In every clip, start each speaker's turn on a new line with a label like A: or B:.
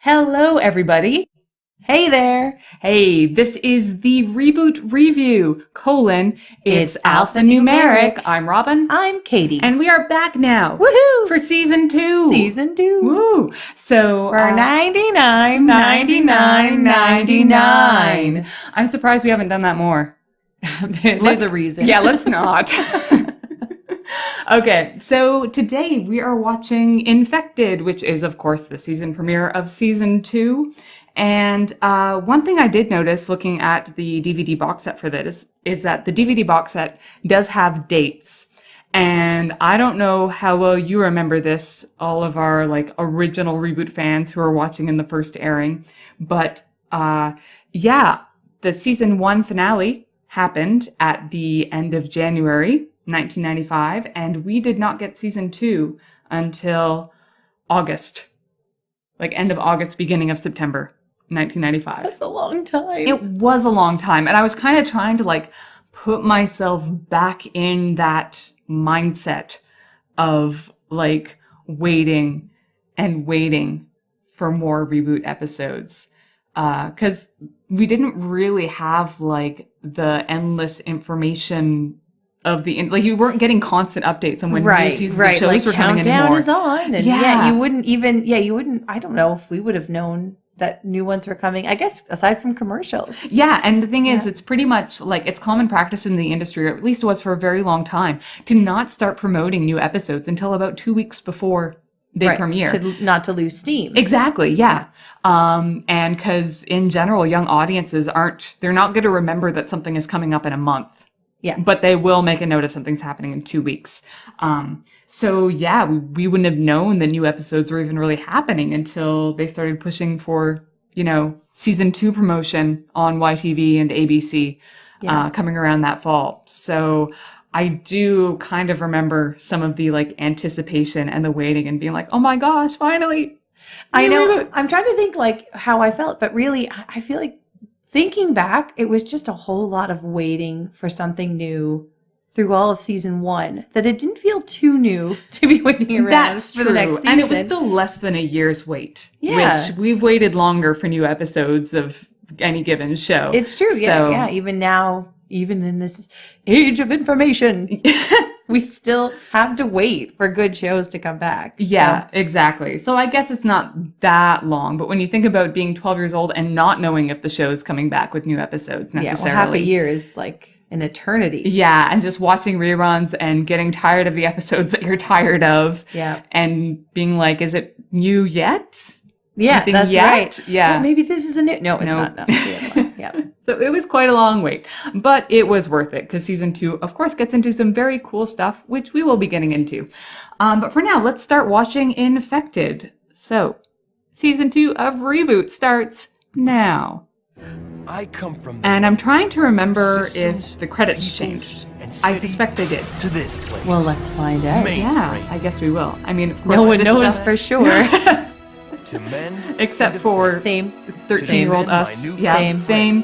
A: Hello, everybody.
B: Hey there.
A: Hey, this is the ReBoot review, it's Alphanumeric. I'm Robin.
B: I'm Katie.
A: And we are back now.
B: Woohoo!
A: For season 2.
B: Season 2.
A: Woo! So,
B: For $99.99.
A: I'm surprised we haven't done that more.
B: There's a reason.
A: Yeah, let's not. Okay, so today we are watching Infected, which is, of course, the season premiere of season 2. And one thing I did notice looking at the DVD box set for this is that the DVD box set does have dates. And I don't know how well you remember this, all of our original ReBoot fans who are watching in the first airing. But the season 1 finale happened at the end of January 1995, and we did not get season 2 until August. End of August, beginning of September 1995.
B: That's a long time.
A: It was a long time, and I was kind of trying to put myself back in that mindset of waiting and waiting for more ReBoot episodes. Because we didn't really have the endless information of the you weren't getting constant updates on when new seasons of shows were coming anymore.
B: Countdown is on, and you wouldn't. I don't know if we would have known that new ones were coming. I guess aside from commercials.
A: Yeah, and the thing is, it's pretty much it's common practice in the industry, or at least it was for a very long time, to not start promoting new episodes until about 2 weeks before they premiere.
B: Not to lose steam.
A: Exactly, yeah. And because in general, young audiences they're not going to remember that something is coming up in a month.
B: Yeah.
A: But they will make a note if something's happening in 2 weeks. We wouldn't have known that new episodes were even really happening until they started pushing for, season 2 promotion on YTV and ABC coming around that fall. So I do kind of remember some of the anticipation and the waiting and being like, oh my gosh, finally.
B: I know. I'm trying to think how I felt, but really I feel like thinking back, it was just a whole lot of waiting for something new through all of season 1, that it didn't feel too new to be waiting around for the next season.
A: And it was still less than a year's wait.
B: Yeah.
A: Which we've waited longer for new episodes of any given show.
B: It's true. Yeah. Even now, even in this age of information, we still have to wait for good shows to come back.
A: Yeah, exactly. So I guess it's not that long, but when you think about being 12 years old and not knowing if the show is coming back with new episodes necessarily.
B: Yeah, half a year is an eternity.
A: Yeah, and just watching reruns and getting tired of the episodes that you're tired of.
B: Yeah.
A: And being like, is it new yet?
B: Yeah, that's right.
A: Yeah.
B: Well, maybe this is a new... No, it's not. No, yeah.
A: So it was quite a long wait, but it was worth it because season 2, of course, gets into some very cool stuff, which we will be getting into. But for now, let's start watching Infected. So, season 2 of ReBoot starts now.
C: I come from
A: and I'm trying to remember if the credits changed. I suspect they did.
C: To this place.
B: Well, let's find out.
A: Yeah, I guess we will. I mean, of course,
B: no one knows for sure.
C: To men,
A: except for
B: same
A: 13-year-old us. Yeah, same.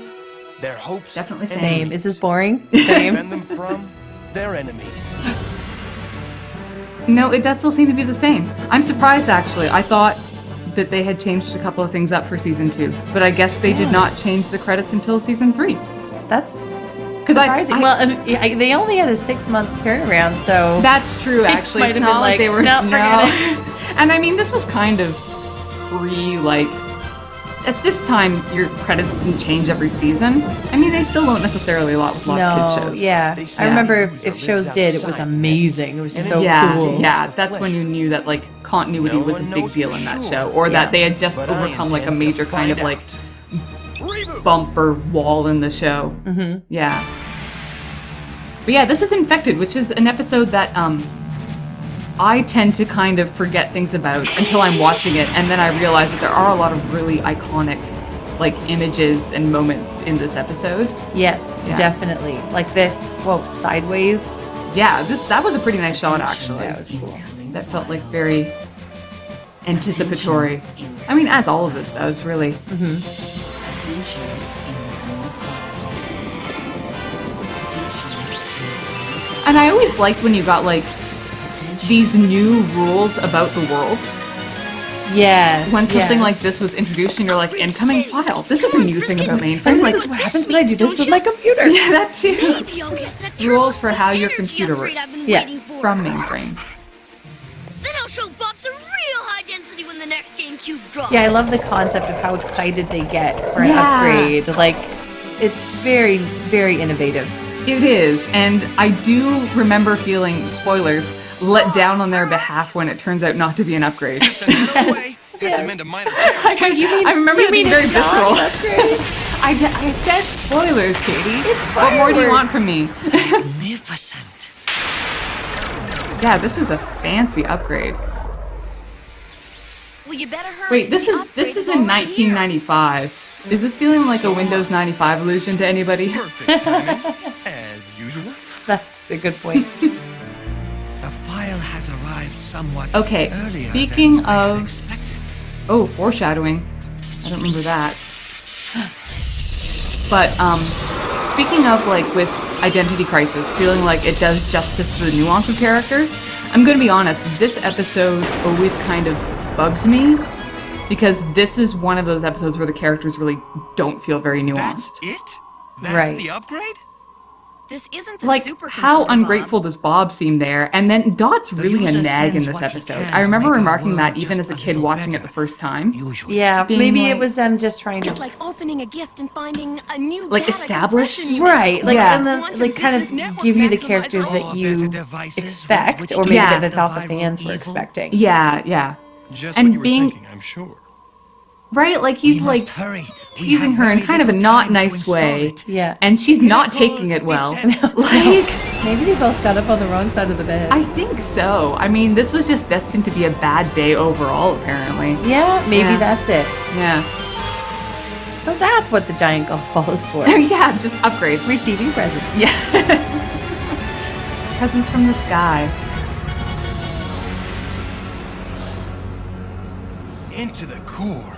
C: Their hopes
A: definitely
B: same. Is this boring? Same.
C: Defend them from their enemies.
A: No, it does still seem to be the same. I'm surprised, actually. I thought that they had changed a couple of things up for season 2, but I guess they did not change the credits until season 3.
B: That's surprising. They only had a 6-month turnaround, so
A: that's true. Actually, it's not like they were.
B: No, forget it.
A: And I mean, this was kind of at this time, your credits didn't change every season. I mean, they still don't necessarily a lot with a lot of kids shows.
B: Yeah. I remember if shows did, it was amazing. It was so cool.
A: Yeah, that's when you knew that continuity was a big deal in that show, or that they had just overcome a major kind of bump or wall in the show.
B: Mm-hmm.
A: Yeah. But yeah, this is Infected, which is an episode that I tend to kind of forget things about until I'm watching it, and then I realize that there are a lot of really iconic images and moments in this episode.
B: Yes, definitely. Like this. Whoa, sideways.
A: Yeah, that was a pretty nice shot, actually.
B: That was cool.
A: That felt very anticipatory. I mean, as all of this does, really.
B: Mm-hmm.
A: And I always liked when you got these new rules about the world.
B: Yes.
A: When something
B: yes.
A: like this was introduced and you're like, incoming file. This is a new thing about mainframe.
B: This
A: Like,
B: is what happens when I do this with my computer.
A: yeah, that too.
D: Maybe I'll get that
A: Rules for how your
D: energy
A: computer
D: upgrade
A: works.
D: I've been
B: Yeah,
D: waiting for.
A: From mainframe.
D: Then I'll show Bob some real high density when the next GameCube drops.
B: Yeah, I love the concept of how excited they get for an
A: Yeah.
B: upgrade. Like, it's very, very innovative.
A: It is, and I do remember feeling, spoilers, let down on their behalf when it turns out not to be an upgrade.
C: Send it away. Had to mend a minor tear.
A: I remember it being very
B: it's not
A: visceral.
B: an upgrade?
A: I said spoilers, Katie.
B: It's
A: What more do you
B: fireworks.
A: want from me?
E: Magnificent.
A: Yeah, this is a fancy upgrade.
D: Well, you better hurry.
A: Wait, this
D: The
A: is
D: upgrade
A: in
D: already here.
A: 1995. Is this feeling like a Windows 95 illusion to anybody?
C: Perfect timing, as usual.
B: That's a good point.
E: The file has arrived somewhat
A: Okay,
E: earlier
A: speaking
E: than I had
A: of-
E: expected.
A: Oh, foreshadowing. I don't remember that. But speaking of like with Identity Crisis, feeling like it does justice to the nuance of characters, I'm gonna be honest, this episode always kind of bugged me because this is one of those episodes where the characters really don't feel very nuanced.
C: That's it? That's
B: Right.
C: the upgrade?
D: This isn't the
A: Like,
D: supercomputer,
A: how
D: Bob.
A: ungrateful does Bob seem there? And then Dot's
E: The
A: really a
E: user
A: nag in
E: sends
A: this
E: what he
A: episode.
E: can
A: I
E: to
A: remember
E: make our
A: remarking that
E: world
A: even
E: just
A: as a
E: a
A: kid
E: little
A: watching it
E: better.
A: the first time.
E: Usually.
B: Yeah,
A: Being
B: maybe
A: like-
B: it was them just trying
D: It's
B: to
D: like opening a gift and finding a new
A: Like,
D: data
A: established?
D: compression unit.
B: right, like
A: Yeah.
B: and then like kind of give you the characters that
E: All
B: you
E: better devices
B: expect,
E: with which
B: or
E: to
B: maybe
A: Yeah.
B: that they thought the
E: viral
B: fans were
E: evil.
B: expecting.
A: Yeah, yeah.
C: Just
A: And
C: what you were
A: being-
C: thinking, I'm sure.
A: Right? Like,
E: We
A: he's
E: must
A: like
E: hurry. We
A: teasing
E: have
A: her in
E: very
A: kind of a
E: little
A: not
E: time to
A: nice
E: install
A: way.
E: it.
B: Yeah.
A: And she's not
E: Miracle
A: taking it well.
E: descent.
A: Like,
B: Maybe they both got up on the wrong side of the bed.
A: I think so. I mean, this was just destined to be a bad day overall, apparently.
B: yeah, maybe
A: Yeah.
B: that's it.
A: Yeah.
B: So that's what the giant golf ball is for.
A: Yeah, just upgrades.
B: Receiving presents.
A: Yeah. Presents from the sky.
C: Into the core.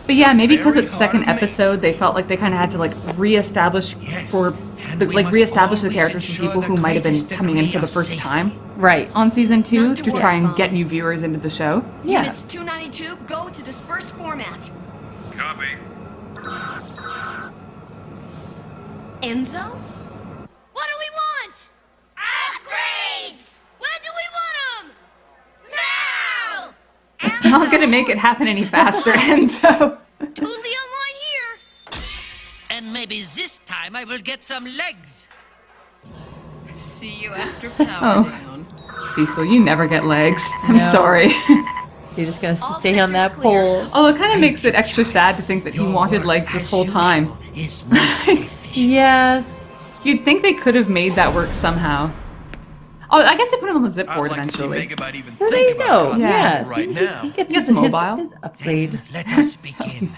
A: But yeah, maybe because
C: Very
A: it's second
C: hard to make.
A: episode, they felt like they kind of had to like reestablish
E: Yes,
A: for
E: and we
A: like
E: must
A: reestablish the
E: always
A: characters for
E: ensure
A: people
E: the
A: who might have been
E: greatest
A: coming in
E: degree
A: for the
E: of
A: first
E: safety.
A: time
B: Right.
A: on season 2
D: Not to
A: to
D: worry,
A: try and
D: Phong.
A: get new viewers into the show.
B: Yeah.
D: Units 292, go to dispersed format.
F: Copy.
D: Enzo? What do we want? Upgrades! When do we want them? Now!
A: It's not going to make it happen any faster, Enzo.
D: Totally online here.
E: And maybe this time I will get some legs.
D: See you after power down.
A: Cecil, you never get legs. I'm
B: No.
A: sorry.
B: You're just gonna
D: All
B: stay on that
D: sectors clear.
B: pole.
A: Although it kind of makes it extra sad to think that he
E: Your
A: wanted
E: work,
A: legs this
E: as
A: whole time.
E: usual, is most efficient.
B: Yes.
A: You'd think they could have made that work somehow. Oh, I guess they put him on the zip
C: I'd
A: board
C: like to see
A: eventually.
C: Megabyte even
B: Well, there
C: think
B: you
C: about
B: go.
C: causing
B: Yeah.
C: trouble right
B: See,
C: now.
B: he gets
A: Gets
B: his,
A: mobile.
B: his upgrade.
E: Let us begin.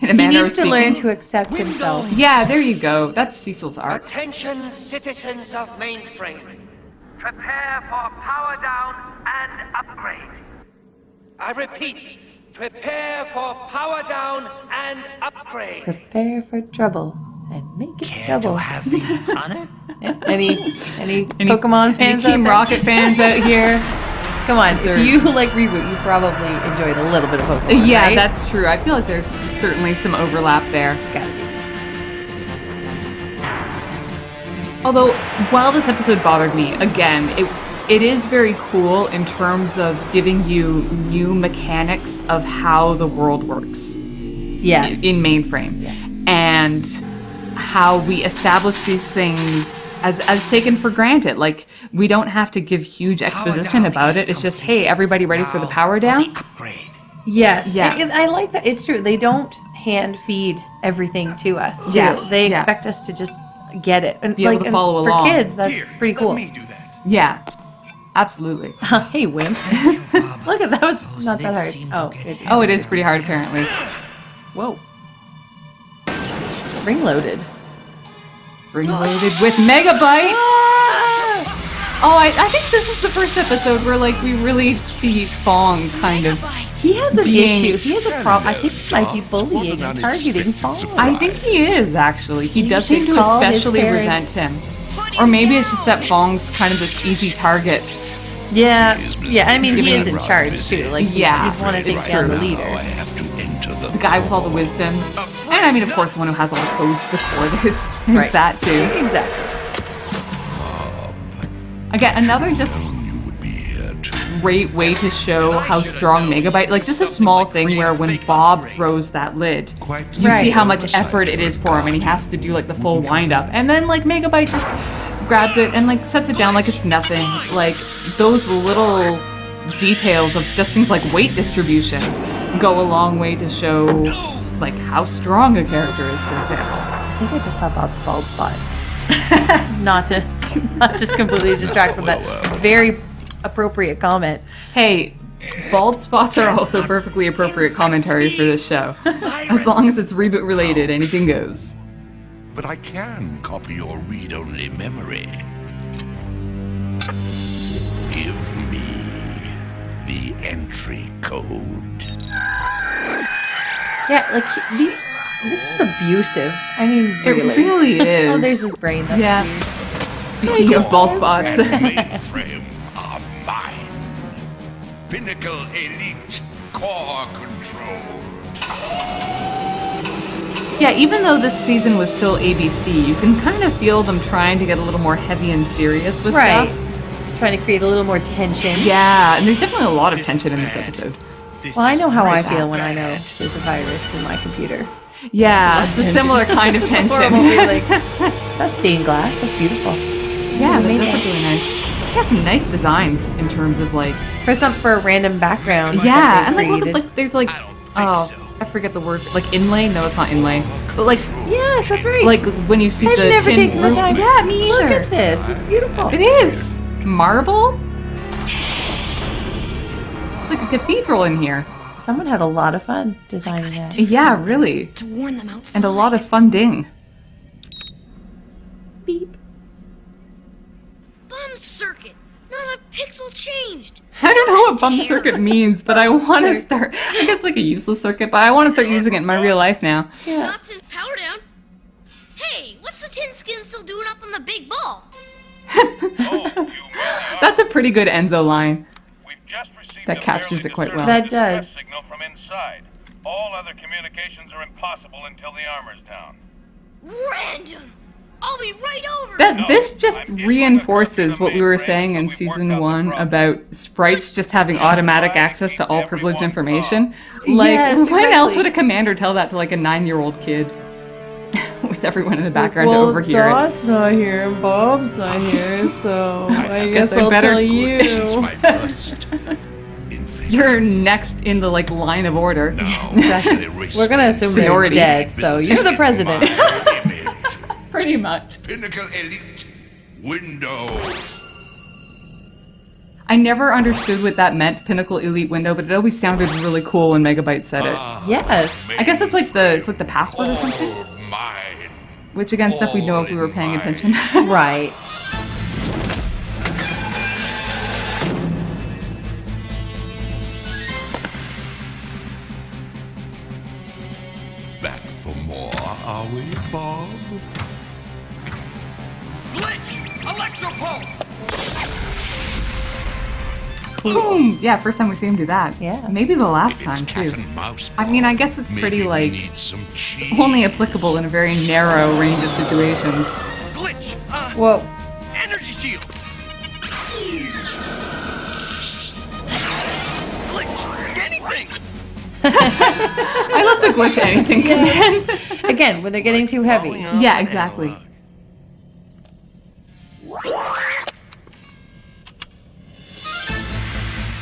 A: In a
B: He
A: manner
B: needs
A: of
B: to learn
A: speaking.
B: to accept himself.
A: Yeah, there you go. That's Cecil's arc.
G: Attention, citizens of mainframe.
H: Prepare for power down and upgrade.
G: I repeat, prepare for power down and upgrade.
B: Prepare for trouble and make it
E: Care to
B: double.
E: have the honor?
B: Any Pokemon fans
A: Any Team
B: out there?
A: Rocket fans out here?
B: Come on, if you like ReBoot, you probably enjoyed a little bit of Pokemon.
A: Yeah,
B: right?
A: that's true. I feel like there's certainly some overlap there.
B: gotta be.
A: Although, while this episode bothered me, again, it is very cool in terms of giving you new mechanics of how the world works
B: Yes.
A: in mainframe. And how we establish these things as taken for granted. Like, we don't have to give huge exposition
E: down
A: about
E: is
A: it. It's just,
E: complete.
A: hey, everybody ready for the
E: Now
A: power
E: for
A: down?
E: the upgrade.
B: Yes.
A: Yeah.
B: And I like that. It's true. They don't hand feed everything to us. Too.
A: Yeah.
B: They
A: Yeah.
B: expect us to just get it and
A: Be able to
B: and
A: follow
B: for
A: along.
B: kids. That's
C: Here,
B: pretty cool.
C: Let me do that.
A: Yeah, absolutely.
B: Hey, wimp.
E: Bob.
B: Look at that. Was
E: Those
B: not that
E: legs
B: hard.
E: seem to
B: Oh,
E: get
B: good.
A: Oh, it is pretty hard, apparently. Whoa.
B: Ring loaded.
A: Ring loaded with Megabyte! Oh, I think this is the first episode where, like, we really see Phong kind of...
B: He has an
A: Being-
B: issue. He has a problem. I think he might be bullying and targeting Phong.
A: I think he is, actually. He
B: You
A: does seem
B: should
A: to
B: call his
A: especially
B: parents.
A: resent him. Or maybe it's just that Fong's kind of this easy target
B: Yeah,
F: Is
B: yeah. I mean, he
A: giving
B: is in
F: us
B: charge
F: busy.
B: too. Like,
A: Yeah,
B: he's want to
A: it's
B: take down
A: true.
B: the
F: Now
B: leader.
F: I have to enter
A: The guy with all the wisdom. And I mean, of course, the one who has all the codes to the core. There's
B: Right.
A: that too.
B: Exactly.
A: Again, another just
F: You would be here too.
A: great way to show how strong Megabyte. Like just a small thing where when Bob throws that lid,
F: Quite
A: you see
B: Right.
A: how much effort it is for him, and he has to do like the full wind up, and then like Megabyte just grabs it and like sets it down like it's nothing. Like those little details of just things like weight distribution go a long way to show like how strong a character is, for example.
B: I think I just saw Bob's bald spot. not to completely distract from that very appropriate comment.
A: Hey, bald spots are also perfectly appropriate commentary for this show. As long as it's reboot related, anything goes.
F: But I can copy your read-only memory. Give me the entry code.
B: Yeah, like this is abusive. I mean, really.
A: It really is.
B: Oh, there's his brain. That's
A: Yeah.
B: weird.
A: Speaking of bald spots.
F: And mainframe are mine. Pinnacle Elite Core Control.
A: Yeah, even though this season was still ABC, you can kind of feel them trying to get a little more heavy and serious with
B: Right.
A: stuff.
B: Trying to create a little more tension.
A: Yeah, and there's definitely a lot of tension in this episode.
B: Well, I know how I
C: really
B: feel when I know
C: bad.
B: there's a virus in my computer.
A: Yeah, it's a similar kind of
B: Horrible
A: tension.
B: feeling. That's stained glass. That's beautiful.
A: Yeah,
B: Who made
A: that's
B: it?
A: really nice. It got some nice designs in terms of like,
B: For a random background.
A: yeah,
B: that
A: and
B: they
A: like look at
B: created.
A: like there's like,
C: I don't think so.
A: I forget the word, like inlay. No, it's not inlay. But like
B: Yes, that's right.
A: when you see
B: I've
A: the
B: never
A: tin
B: taken the
A: roof-
B: time.
A: Yeah, me
B: Look
A: either.
B: at this. It's beautiful.
A: It is marble. It's like a cathedral in here.
B: Someone had a lot of fun designing that.
A: Yeah, really,
D: To warn them outside.
A: and a lot of funding.
B: Beep.
D: Bum circuit. Not a pixel changed.
A: I don't know what bum circuit means, but I want to start. I guess like a useless circuit, but I want to start using it in my real life now.
B: Yeah.
D: Not since power down. Hey, what's the tin skin still doing up on the big ball?
A: That's a pretty good Enzo line.
I: We've just received
A: That
I: a
A: captures
I: fairly
A: it quite well.
I: disturbing
B: That does.
I: distress signal from inside. All other communications are impossible until the armor's down.
D: Random. I'll be right over.
A: This just reinforces what we were saying in season 1 about sprites just having automatic access to all privileged information. Like,
B: Yes,
A: when else
B: exactly.
A: would a commander tell that to like a 9-year-old kid? With everyone in the background to
B: Well,
A: overhear it.
B: Dot's not here and Bob's not here, so I
A: guess
B: guess
A: I
B: I'll
A: better-
B: tell
F: Since
B: you.
F: my first infant.
A: You're next in the like line of order.
F: Now,
B: Exactly.
F: erase
B: We're gonna
F: my
B: assume
A: Seniority.
B: they're dead, so you're the president.
F: my image.
A: Pretty much.
F: Pinnacle Elite Window.
A: I never understood what that meant, Pinnacle Elite Window, but it always sounded really cool when Megabyte said it.
B: Yes.
A: I guess it's like the password or something.
F: All mine.
A: Which again, stuff we'd know if we were paying attention.
B: Right.
F: Back for more, are we, Bob?
G: Glitch! Electropulse!
A: Boom! Yeah, first time we see him do that.
B: Yeah.
A: Maybe the last
F: If it's
A: time
F: cat
A: too.
F: and mouse,
A: I mean, I guess it's
F: maybe
A: pretty
F: we
A: like
F: need some cheese.
A: only applicable in a very narrow range of situations.
G: Glitch!
B: Whoa.
G: Energy shield! Glitch! Anything!
A: I love the glitch anything command.
B: Again, when they're getting too heavy.
A: Yeah, exactly.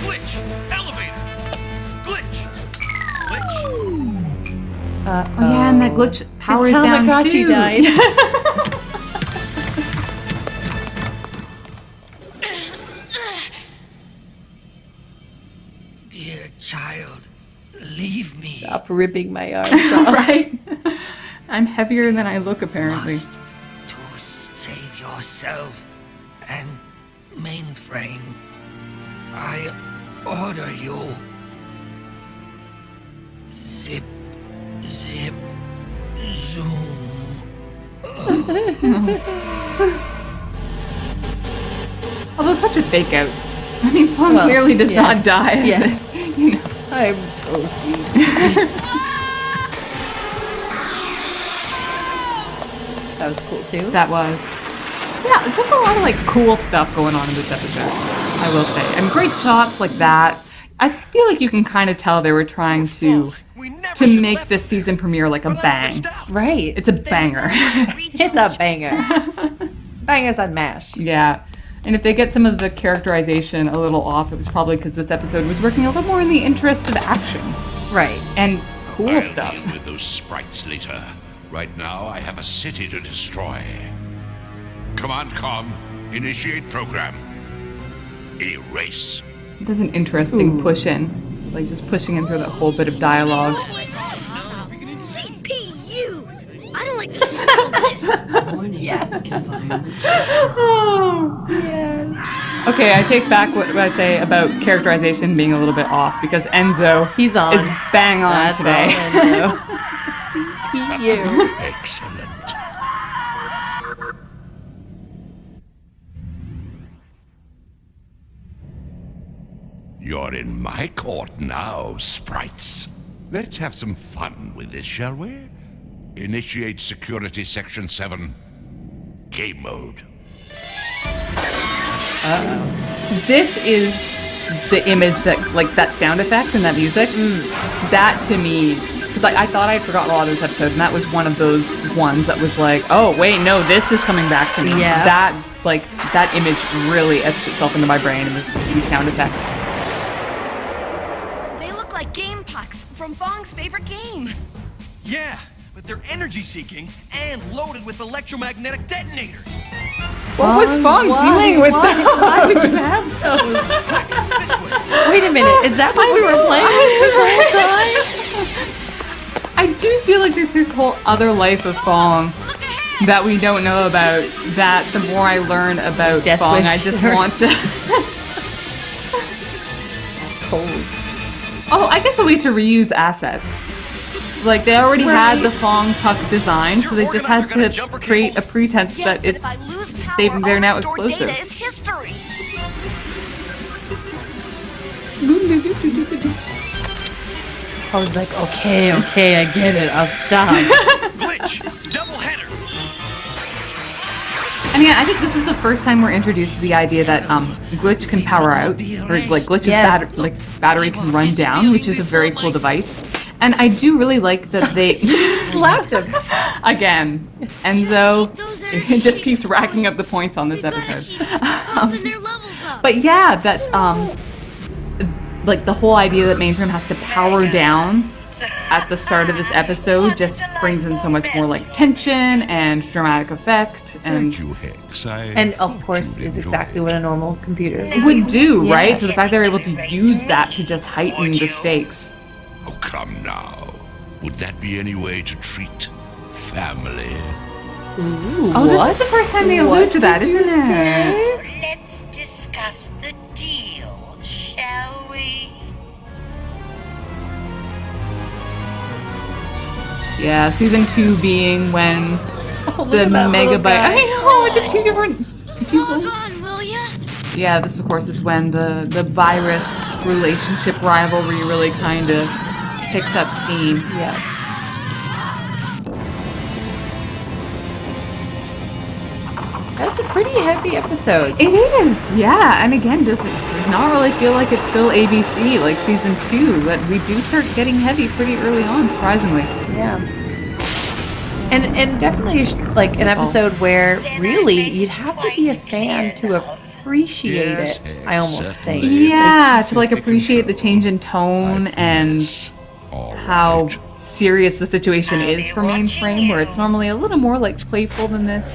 G: Glitch! Elevator! Glitch! Glitch!
A: Oh yeah, and that glitch powers
B: His
A: down
B: Tamagotchi
A: too.
B: died.
E: Dear child, leave me.
B: Stop ripping my arms off.
A: Right? I'm heavier than I look, apparently.
E: Must to save yourself and mainframe. I order you. Zip, zip, zoom.
A: Although such a fake out. I mean, Phong
B: Well,
A: clearly does
B: yes,
A: not die. in
B: yes.
A: this, you know.
B: I'm so sweet. That was cool too.
A: That was. Yeah, just a lot of like cool stuff going on in this episode, I will say. And great shots like that. I feel like you can kind of tell they were trying to make this season premiere like a bang.
B: Right.
A: It's a banger.
B: It's a banger. Bangers on MASH.
A: Yeah. And if they get some of the characterization a little off, it was probably because this episode was working a little more in the interest of action
B: Right.
A: and cool
F: I'll
A: stuff.
F: deal with those sprites later. Right now, I have a city to destroy. Command Com, initiate program. Erase.
A: There's an interesting push in, like just pushing in through that whole bit of dialogue.
D: CPU! I don't like the smell of this.
A: Oh.
B: Yes.
A: Okay, I take back what I say about characterization being a little bit off because Enzo
B: He's on.
A: is bang on
B: That's
A: today.
B: all CPU.
F: Excellent. You're in my court now, sprites. Let's have some fun with this, shall we? Initiate security section 7. Game mode.
A: This is the image that, like, that sound effect and that music. That to me, because I thought I'd forgotten a lot of this episode, and that was one of those ones that was like, oh wait, no, this is coming back to me.
B: Yeah.
A: That image really etched itself into my brain, and these sound effects.
D: They look like game pucks from Fong's favorite game.
G: Yeah, but they're energy seeking and loaded with electromagnetic detonators.
A: What was Phong doing with those?
B: Why would you have those?
G: This way.
B: Wait a minute. Is that what we were playing this whole time?
A: I do feel like there's this whole other life of Phong
D: Look ahead!
A: that we don't know about. That the more I learn about
B: Death
A: Phong,
B: Wish.
A: I just want to.
B: Cold.
A: Oh, I guess a way to reuse assets. Like they already had the Phong puck design, so they just had to create a pretense
D: Yes,
A: that
D: but if I lose power,
A: they're
D: all
A: now
D: restored
A: explosive.
D: data is history.
B: I was like, okay, I get it. I'll stop.
G: Glitch. Double header.
A: And yeah, I think this is the first time we're introduced to the idea that Glitch can power out, or like Glitch's
B: Yes.
A: battery can run down, which is a very cool device. And I do really like that they
B: Slapped him.
A: again. Enzo
D: Keep those
A: it
D: energy
A: just keeps
D: shields
A: racking up the points on this
D: We've gotta
A: episode.
D: keep pumping their levels up.
A: But yeah, that like the whole idea that Mainframe has to power down at the start of this episode just brings in so much more like tension and dramatic effect and
F: Thank you, Hex.
B: And of course, is exactly what a normal computer
A: would do,
B: Yeah.
A: right? So the fact they're able to use that to just heighten the stakes.
F: Oh, come now. Would that be any way to treat family?
A: Oh, this is the first time they allude to that, isn't it?
E: Let's discuss the deal, shall we?
A: Yeah, season 2 being when
B: look
A: the
B: at that little
A: megabyte.
B: guy.
A: I know, with the two different
D: Log
A: pupils.
D: on, will ya?
A: Yeah, this of course is when the virus relationship rivalry really kind of picks up steam.
B: Yeah. That's a pretty heavy episode.
A: It is, yeah. And again, does not really feel like it's still ABC like season 2. But we do start getting heavy pretty early on, surprisingly.
B: Yeah. And definitely like an episode where really you'd have to be a fan to appreciate
F: Yes,
B: it. I almost think.
F: certainly.
A: Yeah, to like appreciate the change in tone and
F: All
A: how
F: right.
A: serious the situation is for Mainframe, where it's normally a little more like playful than this.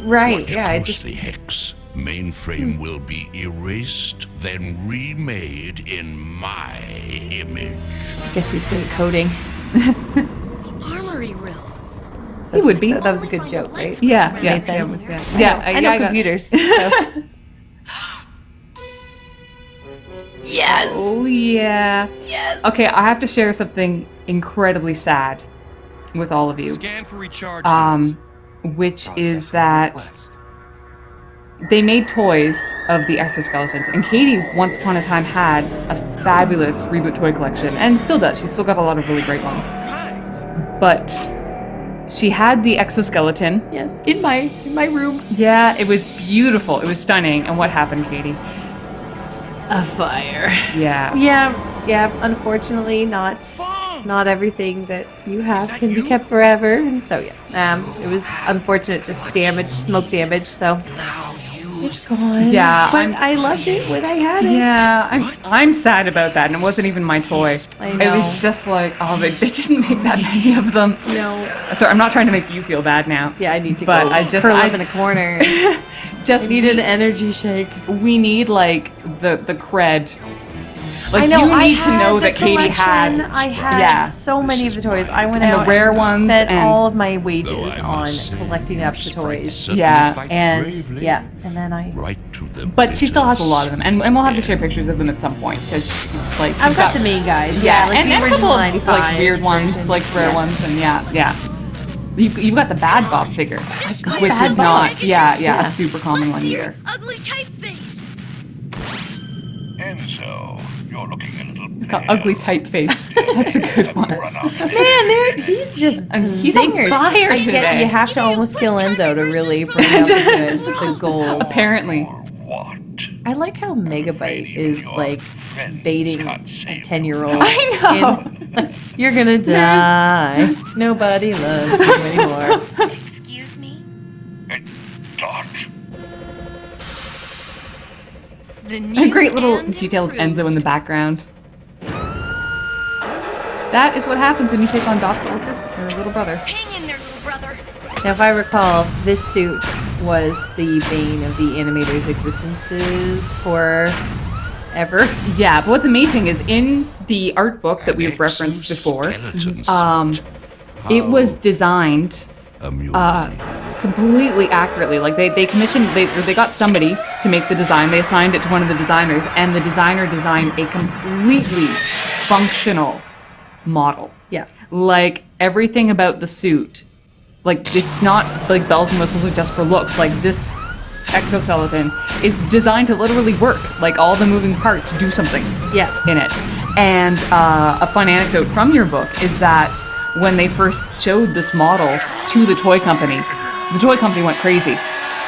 B: Right. Yeah. I
F: Post
B: just
F: the hex. Mainframe will be erased, then remade in my image.
B: guess he's good at coding.
D: Armory room.
A: He would be.
B: That was a good joke, right?
A: Yeah,
B: Made
A: yeah,
B: sense.
A: yeah.
B: I know
A: I got-
B: computers. So.
D: Yes.
A: Oh yeah.
D: Yes.
A: Okay, I have to share something incredibly sad with all of you.
G: Scan for recharge zones.
A: Which is that they made toys of the exoskeletons, and Katie once upon a time had a fabulous ReBoot toy collection, and still does. She's still got a lot of really great ones.
C: Right.
A: But she had the exoskeleton.
B: Yes, in my room.
A: Yeah, it was beautiful. It was stunning. And what happened, Katie?
B: A fire.
A: Yeah.
B: Yeah. Unfortunately, not everything that you have
C: that
B: can be
C: you?
B: kept forever, and so it was unfortunate, just damage, smoke damage. So it's gone.
A: Yeah,
B: but I loved it when I had it.
A: Yeah, I'm sad about that, and it wasn't even my toy.
B: I
A: It
B: know.
A: was just like, oh, they didn't make that many of them.
B: No.
A: Sorry, I'm not trying to make you feel bad now.
B: Yeah, I need to
A: But
B: go
A: I just-
B: curl up
A: I-
B: in a corner.
A: Just
B: I need an energy shake.
A: we need like the cred. Like
B: I know.
A: you
B: I
A: need to
B: had
A: know
B: the
A: that Katie had.
B: collection. I had
A: yeah.
B: so many of the toys. I went
A: And the
B: out
A: rare
B: and
A: ones
B: spent
A: and-
B: all of my
F: Though
B: wages
F: I
B: on
F: must say,
B: collecting up the
F: sprites
B: toys.
F: certainly
A: Yeah.
F: fight
B: And
F: bravely.
B: and then I.
F: Right to the
A: But she still has a
F: bitter
A: lot of them, and we'll have to share pictures of them at some point because like
B: I've
A: you've
B: got the main guys.
A: yeah,
B: like
A: and
B: the
A: a
B: original
A: couple of
B: 95
A: like weird ones,
B: version.
A: like rare
B: Yeah.
A: ones, and yeah. You've got the Bad Bob figure,
B: got
A: which
B: Bad
A: is
B: Bob.
A: not
B: Yeah.
A: a super common
D: Let's
A: one
D: see
A: either.
D: your ugly typeface.
I: Enzo, you're looking a little
A: It's called Ugly Typeface. That's a good one.
B: Man, he's just
A: he's on
B: zingers.
A: fire
B: I get
A: today.
B: you have to almost kill Enzo to really bring out the gold.
A: Apparently.
I: What?
B: I like how Megabyte is like baiting a 10-year-old.
A: I know.
B: You're gonna die. Nobody loves you anymore.
D: Excuse me?
I: Dot.
D: The
A: A
D: new
A: great little
D: and
A: detail of
D: improved.
A: Enzo in the background. That is what happens when you take on Dot's little sister, or little brother.
D: Hang in there, little brother.
B: Now, if I recall, this suit was the bane of the animator's existences forever.
A: Yeah, but what's amazing is in the art book that we've referenced before,
F: Exoskeleton
A: it was designed
F: amusing.
A: completely accurately. Like they commissioned, they got somebody to make the design. They assigned it to one of the designers, and the designer designed a completely functional model.
B: Yeah.
A: Like everything about the suit, like it's not like bells and whistles are just for looks. Like this exoskeleton is designed to literally work. Like all the moving parts do something
B: Yeah.
A: in it. And a fun anecdote from your book is that when they first showed this model to the toy company went crazy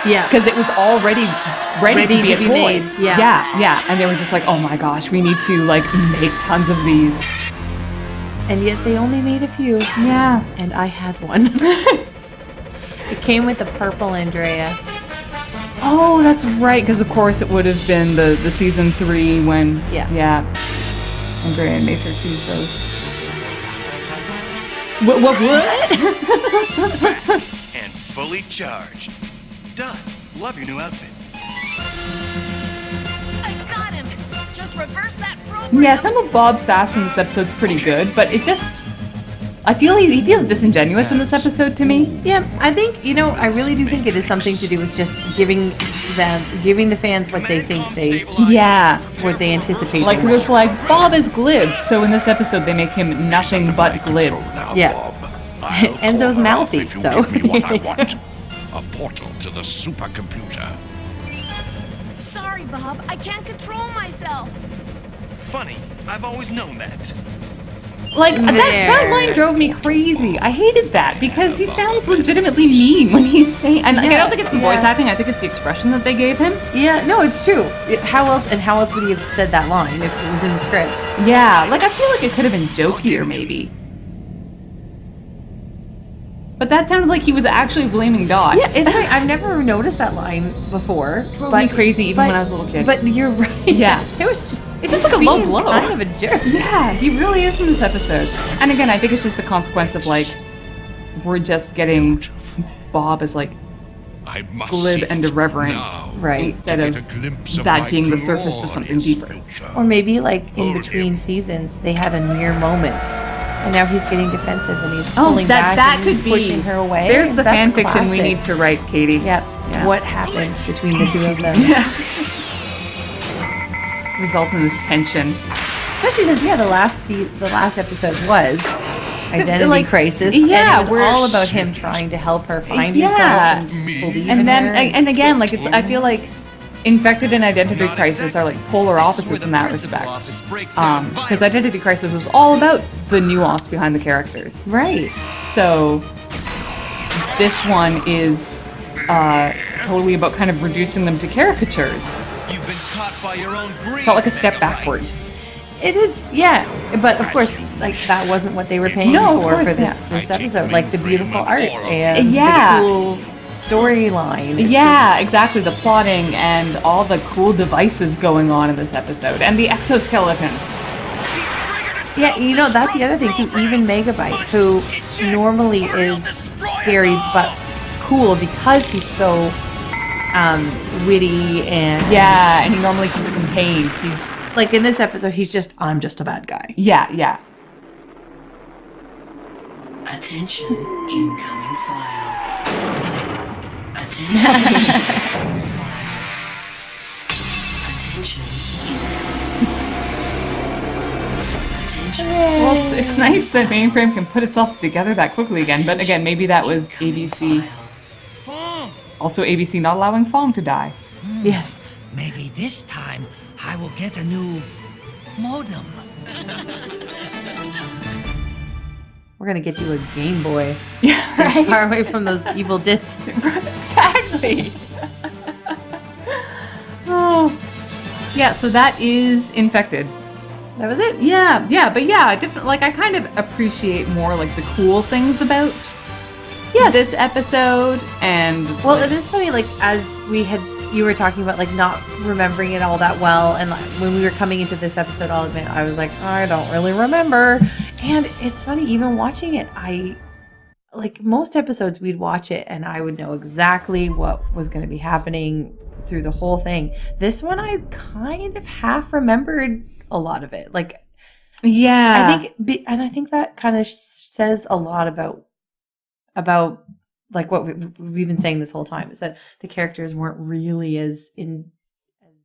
B: Yeah.
A: because it was already ready to be a toy.
B: made, yeah.
A: Yeah, and they were just like, oh my gosh, we need to like make tons of these.
B: And yet they only made a few.
A: Yeah.
B: And I had one. It came with the purple Andrea.
A: Oh, that's right, because of course it would have been the season 3 when
B: Yeah.
A: Andrea and Matrix used those. What?
C: And fully charged. Done. Love your new outfit.
D: I got him. Just reverse that program.
A: Yeah, some of Bob's sass in this episode's pretty good, but it just... I feel he feels disingenuous in this episode to me.
B: Yeah, I think, I really do think it is something to do with just giving the fans what they think what they anticipate.
A: Like,
B: they
A: it's like, Bob is glib, so in this episode they make him nothing but glib.
B: Yeah.
F: Enzo's
B: Enzo's mouthy,
F: if you
B: so.
F: give me what I want. A portal to the supercomputer.
D: Sorry, Bob. I can't control myself.
C: Funny. I've always known that.
A: Like, that
B: There.
A: line drove me crazy. I hated that because he sounds legitimately mean when he's saying... And like, I don't think it's the voice acting, I think it's the expression that they gave him.
B: Yeah, no, it's true. How else would he have said that line if it was in the script?
A: Yeah, like, I feel like it could have been jokier, maybe. But that sounded like he was actually blaming Dot.
B: Yeah, it's like I've never noticed that line before.
A: Drove me crazy even when I was a little kid.
B: But you're right.
A: Yeah.
B: It's
A: just like a low
B: being
A: blow.
B: Kind of a jerk.
A: Yeah, he really is in this episode. And again, I think it's just a consequence of, like, we're just getting Bob as, like,
F: I must
A: glib
F: see
A: and
F: it
A: irreverent.
F: now
B: Right.
A: Instead
F: to
A: of
F: get a glimpse of
A: that
F: my
A: being the surface to something
F: glorious
A: deeper.
F: future.
B: Or maybe like in
F: Hold
B: between
F: him.
B: seasons, they had a near moment, and now he's getting defensive and he's
A: Oh,
B: pulling back
A: that
B: and
A: could
B: he's
A: be.
B: pushing her away.
A: There's the
B: That's
A: fan fiction we
B: classic.
A: need to write, Katie.
B: Yep.
A: Yeah.
B: What happened between the two of them?
A: Result in this tension.
B: Especially since the last episode was identity crisis.
A: Yeah,
B: and it was all about him trying to help her find
A: Yeah.
B: herself and believe in
A: And then,
B: her.
A: and again, like I feel like Infected and Identity Crisis are like polar opposites in that respect. Because Identity Crisis was all about the nuance behind the characters.
B: Right.
A: So this one is totally about kind of reducing them to caricatures.
G: You've been caught by your own greed.
A: Felt like a step backwards.
B: It is, yeah. But of course, like that wasn't what they were paying
A: No, of
B: for
A: course,
B: this episode. Like the beautiful art and
A: Yeah.
B: the cool storyline. It's
A: Yeah, exactly. The plotting and all the cool devices going on in this episode. And the exoskeleton.
B: Yeah, you know, that's the other thing too. Even Megabyte, who normally is scary but cool because he's so witty and
A: Yeah, and he normally keeps it contained. He's
B: like in this episode, I'm just a bad guy.
A: yeah.
J: Attention, incoming file. Attention, incoming file. Attention, Attention.
A: Well, it's nice that Mainframe can put itself together that quickly again. But again, maybe that was ABC.
G: Phong!
A: Also ABC not allowing Phong to die.
B: Yes.
E: Maybe this time I will get a new modem.
B: We're gonna get you a Game Boy.
A: Yeah,
B: Stay far away from those evil discs.
A: exactly. Oh. Yeah, so that is Infected.
B: That was it.
A: Yeah, but different. Like I kind of appreciate more like the cool things about this episode, and
B: Well, it is funny. Like as you were talking about, like not remembering it all that well, and like, when we were coming into this episode, I'll admit I was like, I don't really remember. And it's funny, even watching it, I like most episodes we'd watch it and I would know exactly what was going to be happening through the whole thing. This one, I kind of half remembered a lot of it. Like,
A: yeah,
B: I think that kind of says a lot about like what we've been saying this whole time, is that the characters weren't really as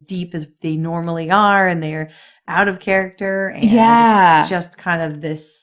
B: deep as they normally are, and they're out of character, and it's just kind of this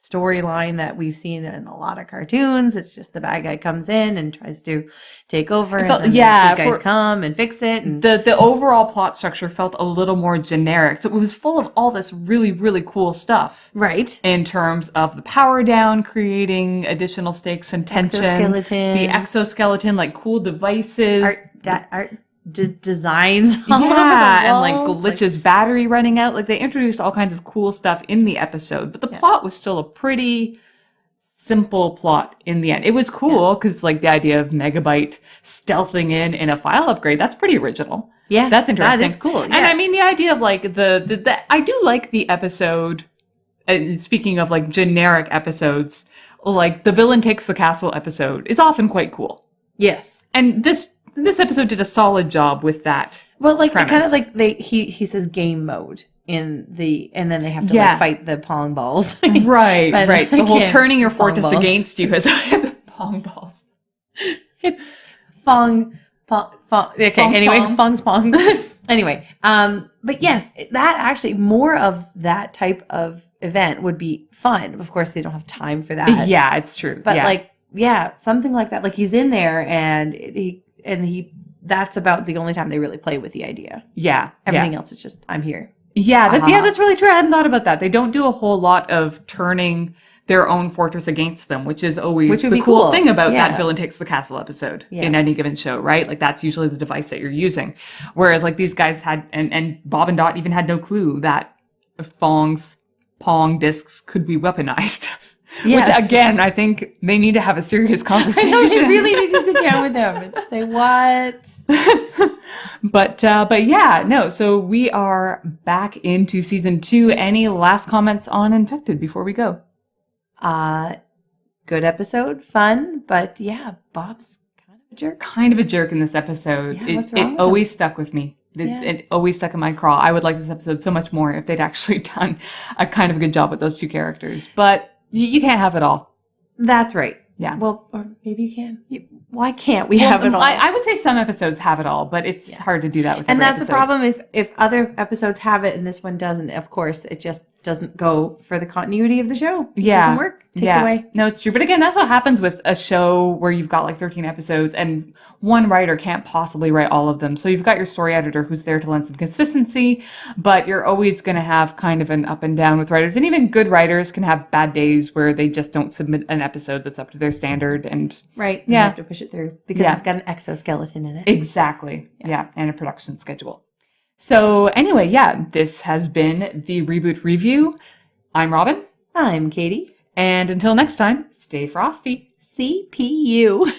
B: storyline that we've seen in a lot of cartoons. It's just the bad guy comes in and tries to take over, and then the good guys come and fix it. And
A: the overall plot structure felt a little more generic. So it was full of all this really, really cool stuff.
B: Right.
A: In terms of the power down, creating additional stakes and tension. The exoskeleton, like cool devices.
B: Art designs all over the
A: and like
B: walls.
A: Glitch's battery running out. Like they introduced all kinds of cool stuff in the episode, but the plot was still a pretty simple plot in the end. It was cool because like the idea of Megabyte stealthing in a file upgrade, that's pretty original.
B: Yeah,
A: that's interesting.
B: That is cool.
A: And I mean the idea of like the I do like the episode. Speaking of like generic episodes, like the villain takes the castle episode is often quite cool.
B: Yes,
A: and this episode did a solid job with that.
B: Well, like
A: premise.
B: kind of like he says game mode and then they have to like fight the pong balls.
A: right. The whole turning your fortress
B: balls
A: against you as the pong balls.
B: It's Phong. Okay,
A: Fong's
B: anyway,
A: Phong.
B: Fong's Pong. Anyway, but yes, that actually more of that type of event would be fun. Of course, they don't have time for that.
A: Yeah, it's true.
B: But something like that. Like he's in there and he that's about the only time they really play with the idea.
A: Yeah.
B: Everything else is just, I'm here.
A: Yeah, that's really true. I hadn't thought about that. They don't do a whole lot of turning their own fortress against them, which is always the cool thing about that villain takes the castle episode in any given show, right? Like that's usually the device that you're using. Whereas like these guys had, and Bob and Dot even had no clue that Fong's Pong discs could be weaponized. Yes. Which again, I think they need to have a serious conversation.
B: I know, you really need to sit down with them and say what.
A: But yeah, no. So we are back into season 2. Any last comments on Infected before we go?
B: Good episode, fun, but yeah, Bob's
A: kind of a jerk in this episode.
B: Yeah, what's wrong
A: it
B: with
A: always
B: him?
A: Stuck with me. It always stuck in my craw. I would like this episode so much more if they'd actually done a kind of a good job with those two characters. But you can't have it all.
B: That's right.
A: Yeah.
B: Well, or maybe you can. Why can't we have it all?
A: I would say some episodes have it all, but it's hard to do that with every
B: And that's
A: episode.
B: the problem if other episodes have it and this one doesn't. Of course, it just doesn't go for the continuity of the show. It
A: Yeah.
B: doesn't work. Takes away.
A: No, it's true. But again, that's what happens with a show where you've got like 13 episodes and one writer can't possibly write all of them. So you've got your story editor who's there to lend some consistency, but you're always going to have kind of an up and down with writers. And even good writers can have bad days where they just don't submit an episode that's up to their standard. And
B: Right.
A: Yeah.
B: You have to push it through because it's got an exoskeleton in it.
A: exactly. Yeah. And a production schedule. So anyway, yeah, this has been the Reboot Review. I'm Robin.
B: I'm Katie.
A: And until next time, stay frosty.
B: CPU.